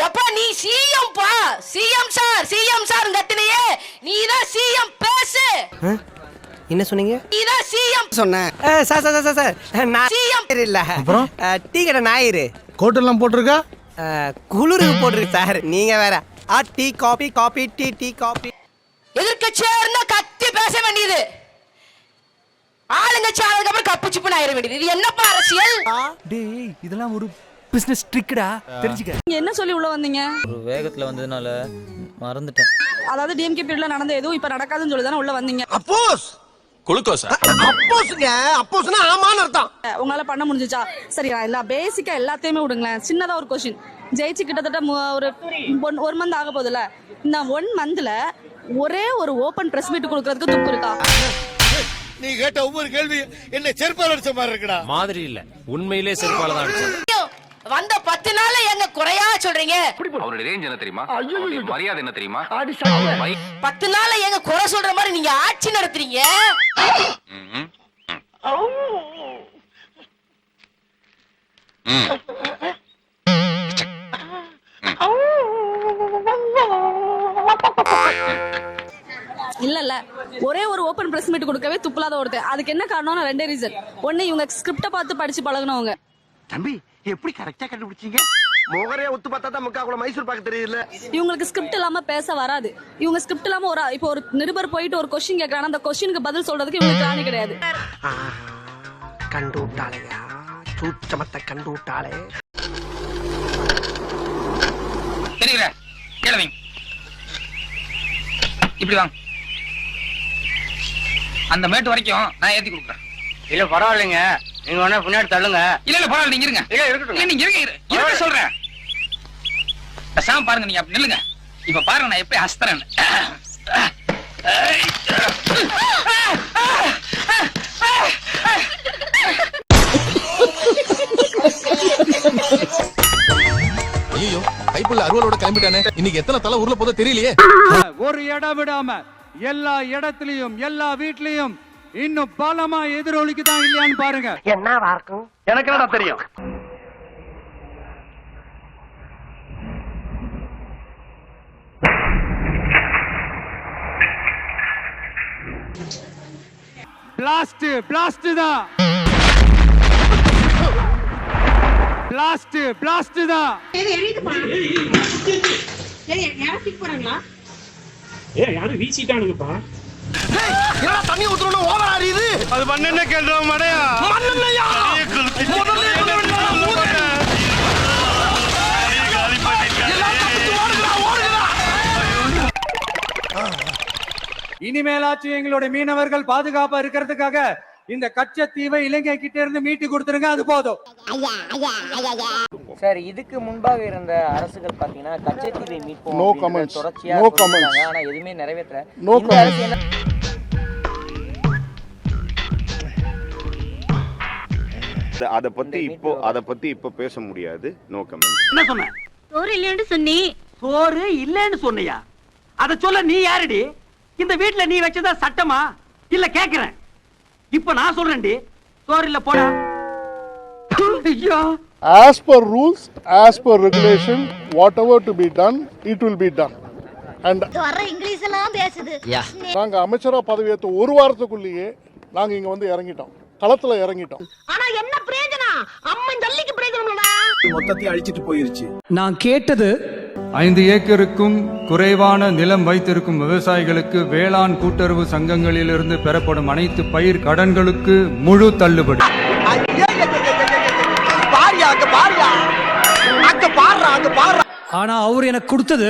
எப்ப நீ சிஎம் பா, சிஎம் சார் கத்தினியே, நீதான் சிஎம் பேசு. என்ன சொன்னீங்க? நீதான் சிஎம் சொன்னேன். சார் நான் சிஎம் இல்ல. அப்புறம் டீ கடை ஞாயிறு கோட்டெல்லாம் போட்டிருக்கா? குளிருக்கு போட்டிருக்கு சார். நீங்க வேற டீ காபி டீ காபி. எதிர்க்கட்சியா இருந்தா கத்தி பேச வேண்டியது, ஆளுங்கட்சி ஆனதுக்கு அப்புறம் கப்பு சிப்புன்னு ஆயிட வேண்டியது. இது என்னப்பா அரசியல்? டேய் இதெல்லாம் ஒரு பிசினஸ் ட்ரிக்டா, தெரிஞ்சுக்க. நீங்க என்ன சொல்லி உள்ள வந்தீங்க? ஒரு வேகத்துல வந்ததுனால மறந்துட்டேன். அதாவது டிஎம்கே பீரியட்ல நடந்த எதுவும் இப்ப நடக்காதுன்னு சொல்லி தானே உள்ள வந்தீங்க. அப்போஸ் குளுக்கோஸா? அப்போஸ்ங்க, அப்போஸ்னா ஆமான்னு அர்த்தம். உங்களால பண்ண முடிஞ்சுச்சா? சரி, நான் பேசிக்கா எல்லாத்தையுமே விடுங்களேன். சின்னதா ஒரு கொஸ்டின். ஜெயிச்சு கிட்டத்தட்ட ஒரு 1 மந்த் ஆக போகுதுல, இந்த 1 மந்த்ல ஒரே ஒரு ஓபன் பிரஸ் மீட் கொடுக்கறதுக்கு துப்பு இருக்கா? நீ கேட்ட ஒவ்வொரு கேள்வி என்ன செருப்பால அடிச்ச மாதிரி இருக்குடா. மாதிரி இல்ல, உண்மையிலே செருப்பால தான் அடிச்சேன். வந்த 10 நாள்ல எங்க குறையா சொல்றீங்க? அவருடைய ரேஞ்ச் என்ன தெரியுமா? மரியாதை என்ன தெரியுமா? 10 நாள்ல எங்க குறை சொல்ற மாதிரி நீங்க ஆட்சி நடத்துறீங்க. இல்ல ஒரே ஒரு ஓபன் பிரஸ் மீட் கொடுக்கவே துப்புலாத ஒருத்தர். அதுக்கு என்ன காரணம்னா 2 ரீசன். ஒண்ணு, இவங்க ஸ்கிரிப்ட பார்த்து படிச்சு பழகுனவங்க. தம்பி எப்படி கரெக்டா கண்டுபிடிச்சீங்க? மோகரே ஒத்து பார்த்தா தான் முக்கா கூட மைசூர் பாக்க தெரியல. இவங்களுக்கு ஸ்கிரிப்ட் இல்லாம பேச வராது. இவங்க ஸ்கிரிப்ட் இல்லாம இப்போ ஒரு நிருபர் போயிட்டு ஒரு கொஸ்டின் கேக்குறாங்க, அந்த கொஸ்டினுக்கு பதில் சொல்றதுக்கு இவங்களுக்கு திராணி கிடையாது. கண்டு விட்டாளையா, சூச்சமத்தை கண்டு விட்டாளே. தெரியுற கேளுங்க, இப்படி வாங்க. அந்த மேட்டு வரைக்கும் நான் ஏத்தி கொடுக்குறேன். இல்ல பரவாயில்லைங்க, நீங்க வேணா பின்னாடி தள்ளுங்க. இல்ல பரவாயில்ல, நீங்க இருங்க. இருக்கட்டும், நீங்க இருங்க சொல்றேன். பேசாம பாருங்க, நீங்க அப்படி நில்லுங்க. இப்ப பாருங்க நான் எப்படி ஹஸ்தரேன். ஐயோ, கைப்புள்ள அருவாளோட கிளம்பிட்டானே. இன்னைக்கு எத்தனை தலை ஊர்ல போதோ தெரியலையே. ஒரு இடம் விடாம எல்லா இடத்துலயும் எல்லா வீட்லயும் இன்னும் பலமா எதிரொலிக்குதான் இல்லையான்னு பாருங்க. என்னவா இருக்கும்? எனக்கு என்னடா தெரியும்? பிளாஸ்ட் தான். பிளாஸ்ட் தான். யாரும் வீசிட்டானுங்கப்பா. என்னடா தண்ணி ஊத்துறோம்னு ஓவர் ஆறியுது. அது மண்ணெண்ண கேள்றோம் மடையா. மண்ணெண்ணயா? முதல்ல சொல்ல வேண்டாம். இனிமேலாச்சும் எங்களுடைய மீனவர்கள் பாதுகாப்பா இருக்கிறதுக்காக இந்த கச்சத்தீவை இலங்கை கிட்ட இருந்து மீட்டு கொடுத்துருங்க, அது போதும். சார், இதுக்கு முன்பாக இருந்த அரசுகள் பாத்தீங்கன்னா கச்சத்தீவை மீட்போம் No comments. தொடர்ச்சியா No comments. சொன்னாங்க. ஆனா எதுவுமே நிறைவேற்றல. No இந்த அரசு என்ன அத பத்தி இப்போ பேச முடியாது. No comment. என்ன சொன்ன? சோறு இல்லைன்னு சொன்னி. சோறு இல்லன்னு சொன்னியா? அத சொல்ல நீ யாருடி? இந்த வீட்ல நீ வச்சதா சட்டமா? இல்ல கேக்குறேன். இப்ப நான் சொல்றேன்டி, சோறு இல்ல போடா. ஐயோ. As per rules, as per regulation, whatever to be done, it will be done. And வர இங்கிலீஷ் எல்லாம் பேசுது. நாங்க அமைச்சரா பதவியேற்ற 1 வாரத்துக்குள்ளேயே நாங்க இங்க வந்து இறங்கிட்டோம், களத்துல இறங்கிட்டோம். ஆனா என்ன பிரயோஜனம்? அம்மன் ஜல்லிக்கு பிரயோஜனம்லடா. மொத்தத்தை அழிச்சிட்டு போயிருச்சு. நான் கேட்டது 5 ஏக்கருக்கும் குறைவான நிலம் வைத்திருக்கும் விவசாயிகளுக்கு வேளாண் கூட்டுறவு சங்கங்களிலிருந்து பெறப்படும் அனைத்து பயிர் கடன்களுக்கு முழு தள்ளுபடி. ஆனா அவர் எனக்கு கொடுத்தது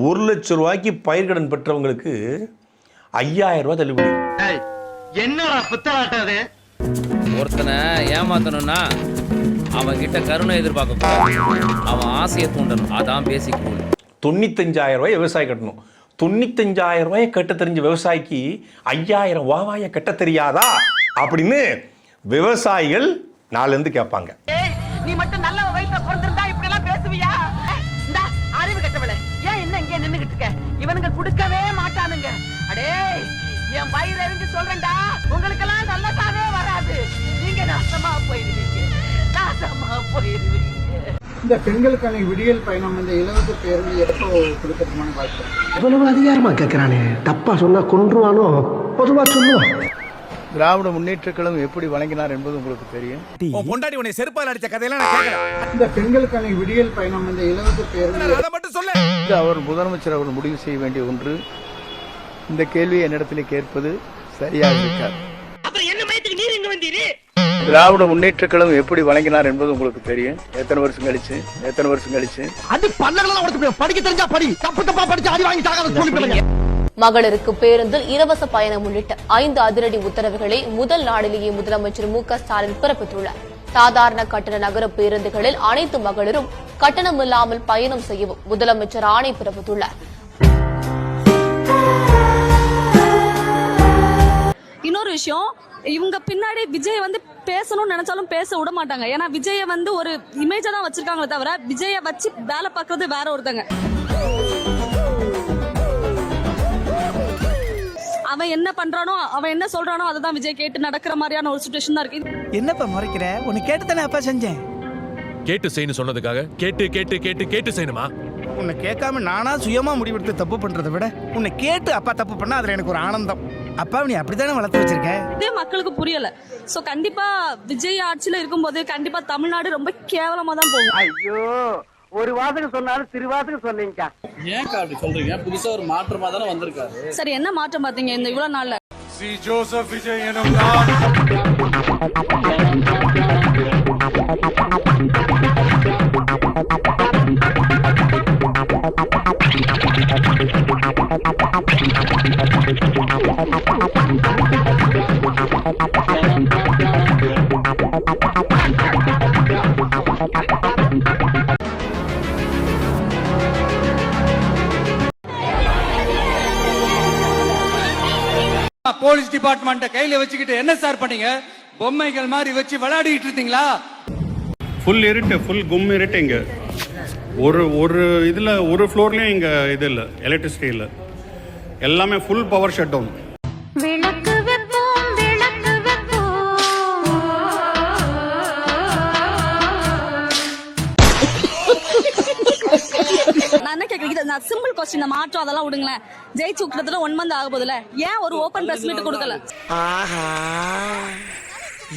1 லட்சம் ரூபாய்க்கு பயிர் கடன் பெற்றவங்களுக்கு 5000 ரூபாய் தள்ளுபடி. என்னடா புத்தலாட்டாது? ஒருத்தனை ஏமாத்தணும்னா அவன் கிட்ட கருணை எதிர்பார்க்க கூடாது, அவன் ஆசையை தூண்டணும். அதான் பேசிக் ரூல். 95000 ரூபாய் விவசாயி கட்டணும். 95000 ரூபாயை கட்ட தெரிஞ்ச விவசாயிக்கு 5000 வாவாய கட்ட தெரியாதா அப்படின்னு விவசாயிகள் நாளிலிருந்து கேட்பாங்க. நீ மட்டும் நல்ல வயசுல பிறந்திருந்தா இப்படி எல்லாம் பேசுவியா? இந்த அறிவு கட்டவளே, ஏன் என்ன இங்கே நின்னுகிட்டு இருக்க? இவனுங்க கொடுக்கவே மாட்டானுங்க. அடே, என் வயிறு எரிஞ்சு சொல்றேன்டா, உங்களுக்கெல்லாம் நல்லதாவே வராது. நீங்க நாசமா போயிடுவீங்க, நாசமா இந்த பெண்களுக்கான விடியல் பயணம் இந்த இலவச பேருந்து எப்போ கொடுக்கறதுமான வாய்ப்பு? இவ்வளவு அதிகாரமா கேட்கிறானே, தப்பா சொன்னா கொன்றுவானோ, பொதுவா சொல்லுவான். திராவிட முன்னேற்ற கழகம் எப்படி வழங்கினார் என்பது உங்களுக்கு தெரியும். பொண்டாடி உன்னை செருப்பால் அடிச்ச கதையெல்லாம் நான் கேட்கறேன். இந்த பெண்களுக்கான விடியல் பயணம் இந்த இலவச பேருந்து அதை மட்டும் சொல்லு. அவர் முதலமைச்சர் அவர்கள் முடிவு செய்ய வேண்டிய ஒன்று. இந்த கேள்வியை என்னிடத்தில் கேட்பது சரியாக இருக்காது. அப்புறம் என்ன மயத்துக்கு நீர் இங்க வந்தீரு? திராவிட முன்னேற்ற கழகம் எப்படி வழங்கினார் என்பது உங்களுக்கு தெரியும். எத்தனை வருஷம் கழிச்சு அது பல்லகளெல்லாம் உடைச்சு படிக்க தெரிஞ்சா படி, தப்பு தப்பா படிச்சு அடி வாங்கி சாகாத சொல்லி. மகளிருக்கு பேருந்தில் இலவச பயணம் உள்ளிட்ட 5 அதிரடி உத்தரவுகளை முதல் நாளிலேயே முதலமைச்சர் மு.க. ஸ்டாலின் பிறப்பித்துள்ளார். சாதாரண கட்டண நகர பேருந்துகளில் அனைத்து மகளிரும் கட்டணம் இல்லாமல் பயணம் செய்யவும் முதலமைச்சர் ஆணை பிறப்பித்துள்ளார். இன்னொரு விஷயம், இவங்க பின்னாடி விஜய் வந்து பேசணும்னு நினைச்சாலும் பேச விட மாட்டாங்க. ஏன்னா விஜய வந்து ஒரு இமேஜா தான் வச்சிருக்காங்களே தவிர விஜய வச்சு வேலை பார்க்கறது வேற ஒருத்தங்க. அவன் என்ன பண்றானோ, அவன் என்ன சொல்றானோ அதுதான் விஜய் கேட்டு நடக்கிற மாதிரியான ஒரு சிச்சுவேஷன் தான் இருக்கு. என்னப்பா முறைக்கிற? உன்னை கேட்டு தானே அப்பா செஞ்சேன். கேட்டு செய்யணும் சொன்னதுக்காக கேட்டு கேட்டு கேட்டு கேட்டு செய்யணுமா? உன்னை கேட்காம நானா சுயமா முடிவெடுத்து தப்பு பண்றதை விட உன்னை கேட்டு அப்பா தப்பு பண்ணா அதுல எனக்கு ஒரு ஆனந்தம். அப்பா நீ அப்படித்தானே வளர்த்து வச்சிருக்க. இதே மக்களுக்கு புரியல. சோ கண்டிப்பா விஜய் ஆட்சியில இருக்கும்போது கண்டிப்பா தமிழ்நாடு ரொம்ப கேவலமா தான் போகும். ஐயோ, ஒரு வாசகம் சொன்னாலும் திருவாசகம் சொன்னீங்க. ஏன் அப்படி சொல்றீங்க? புதுசா ஒரு மாற்றமா தானே வந்திருக்காரு. சரி, என்ன மாற்றம் பாத்தீங்க இந்த இவ்வளவு நாள்ல? சி ஜோசப் விஜய் எனும் நான் போலீஸ் டிபார்ட்மெண்ட் கையில வச்சுக்கிட்டு என்ன சார் பண்ணீங்க? பொம்மைகள் மாதிரி வச்சு விளையாடிட்டு இருந்தீங்களா? ஃபுல் இருட்டு, ஃபுல் கும் இருட்டு. இங்க ஒரு இதுல ஒரு ஃப்ளோர்லயும் இங்க இது இல்ல, எலக்ட்ரிசிட்டி இல்ல, எல்லாமே ஃபுல் பவர் ஷட் டவுன். விளக்கு வெப்போம், விளக்கு வெப்போம். நான் என்ன கேக்குறேன், நான் சிம்பிள் क्वेश्चन, மாற்றம் அதெல்லாம் விடுங்களேன். ஜெயிச்சு கிட்டத்தட்ட 1 மந்த் ஆக போதுல, ஏன் ஒரு ஓபன் பிரஸ் மீட் கொடுக்கல? ஆஹா,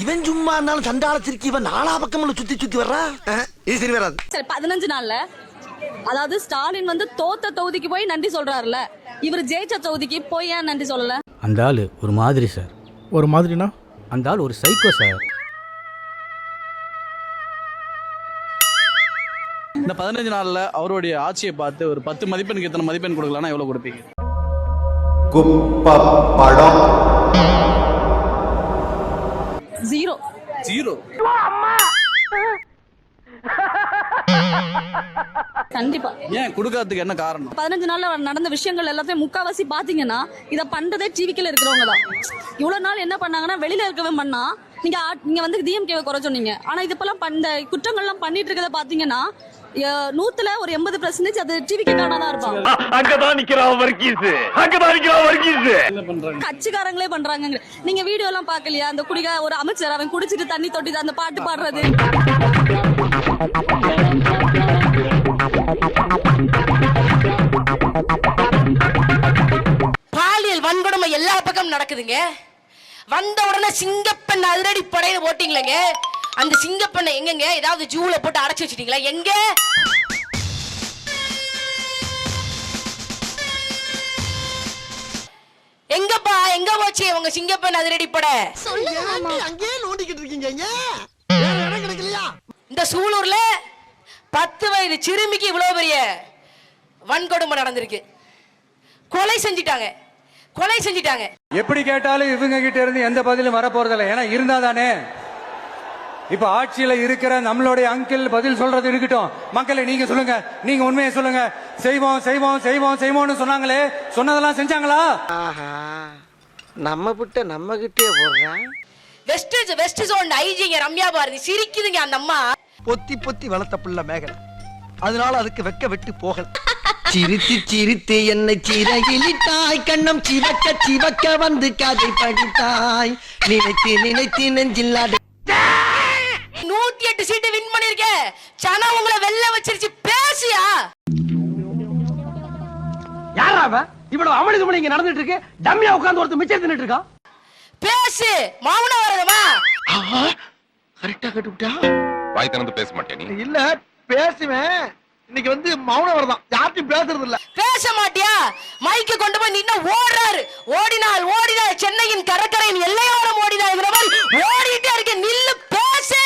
இவன் சும்மா இருந்தாலும் சண்டாளத்திற்கு இவன் நாலா பக்கம் சுத்தி வர்றா. இது சரி வராது. சரி, 15 நாள்ல அதாவது ஸ்டாலின் வந்து தோத்த தொகுதிக்கு போய் நன்றி சொல்றாருல, இவர் ஜெயிச்ச தொகுதிக்கு போய் ஏன் நன்றி சொல்லல? அந்த ஆளு ஒரு மாதிரி சார். ஒரு மாதிரினா அந்த ஆள் ஒரு சைக்கோ சார். இந்த 15 நாள்ல அவருடைய ஆட்சியை பார்த்து ஒரு 10 மதிப்பெண்ணுக்கு எத்தனை மதிப்பெண் கொடுக்கலாம்னா எவ்வளவு கொடுப்பீங்க? படம் 0. கண்டிப்பா. ஏன் கொடுக்காததுக்கு என்ன காரணம்? 15 நாள்ல நடந்த விஷயங்கள் எல்லாத்தையும் முக்காவாசி பாத்தீங்கன்னா இத பண்றதே டிவிக்குள்ள இருக்கிறவங்க தான். இவ்வளவு நாள் என்ன பண்ணாங்கன்னா வெளியில இருக்கவன் பண்ணா, நீங்க வந்து டிஎம்கேவை குறை சொன்னீங்க. ஆனா இதெல்லாம் இந்த குற்றங்கள்லாம் பண்ணிட்டு இருக்கத பாத்தீங்கன்னா 100ல ஒரு 80% அது டிவிக்கு காரணமா இருப்பாங்க. அங்கதான் நிக்கிறான் வர்கீஸ். கட்சிக்காரங்களே பண்றாங்க. நீங்க வீடியோ எல்லாம் பாக்கலையா? அந்த குடிக்க ஒரு அமைச்சர் அவன் குடிச்சிட்டு தண்ணி தொட்டி அந்த பாட்டு பாடுறது. பாலியல் வன்கொடுமை எல்லா பக்கம் நடக்குதுங்க. வந்த உடனே சிங்கப்பெண் அதிரடி படையில போட்டீங்களேங்க. அந்த சிங்கப்பெண்ணை எங்கங்க? ஏதாவது ஜூல போட்டு அடைச்சு வச்சிட்டீங்களா? எங்க எங்கப்பா, எங்க போச்சு உங்க சிங்கப்பெண் அதிரடி படை? அங்கேயே நோண்டிக்கிட்டு இருக்கீங்க. இந்த சூலூர்ல 10 வயது சிறுமிக்கு இவ்வளவு பெரிய வன்கொடுமை நடந்திருக்கு. கொலை செஞ்சிட்டாங்க. எப்படி கேட்டாலும் இவங்க கிட்ட இருந்து எந்த பதிலும் வர போறதில்லை. ஏன்னா இருந்தா தானே. இப்ப ஆட்சியில இருக்கிற நம்மளுடைய அங்கிள் பதில் சொல்றது இருக்கட்டும். மக்களை நீங்க சொல்லுங்க, நீங்க உண்மையை சொல்லுங்க. செய்வோம் செய்வோம் செய்வோம் செய்வோம்னு சொன்னாங்களே, சொன்னதெல்லாம் செஞ்சாங்களா? நம்ம கிட்ட நம்ம கிட்டே போடுறான். வெஸ்ட் ஜோன் ஐஜிங்க ரம்யா பாரதி சிரிக்குதுங்க. அந்த அம்மா பொத்தி பொத்தி வளர்த்த புள்ள மேகலை, அதனால அதுக்கு வெக்க விட்டு போகல. சிரித்து சிரித்து என்னை சிறகிலிட்டாய், கண்ணம் சிவக்க சிவக்க வந்து கதை படித்தாய், நினைத்து நினைத்து நெஞ்சில்லாத 108 சீட்டு வின் பண்ணிருக்க. சனம் உங்களை வெள்ள வச்சிருச்சு பேசியா யாரா அவன் இவ்வளவு அமளி துமளி இங்க நடந்துட்டு இருக்கு டம்மியா உட்கார்ந்து ஒருத்தர் மிச்சம் தின்னுட்டு இருக்கான் பேசு மௌனம் வரணுமா கரெக்டா கட்டுவிட்டா வாய் திறந்து பேச மாட்டேன் நீ இல்ல பேசுவேன் இன்னைக்கு வந்து மௌனம் வரதான் யார்ட்டையும் பேசுறது இல்ல பேச மாட்டியா மைக்கு கொண்டு போய் நின்னா ஓடுறாரு ஓடினால் சென்னையின் கடற்கரையின் எல்லையோரம் ஓடினாங்கிற மாதிரி ஓடிட்டே இருக்க நில்லு பேசு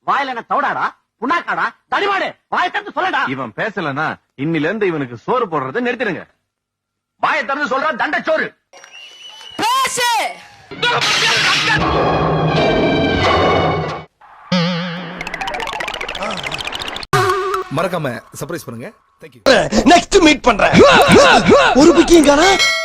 வாயில என்ன தவடாடா புண்ணாக்காடா தடிமாடு வாயை திறந்து சொல்லடா இவன் பேசலன்னா இன்னில இருந்து இவனுக்கு சோறு போடுறதை நிறுத்திடுங்க வாயை திறந்து சொல்றா தண்டச்சோறு பேசு மறக்காம சர்ப்ரைஸ் பண்ணுங்க. நெக்ஸ்ட் மீட் பண்றேன். ஒரு பிக்கிங் காணா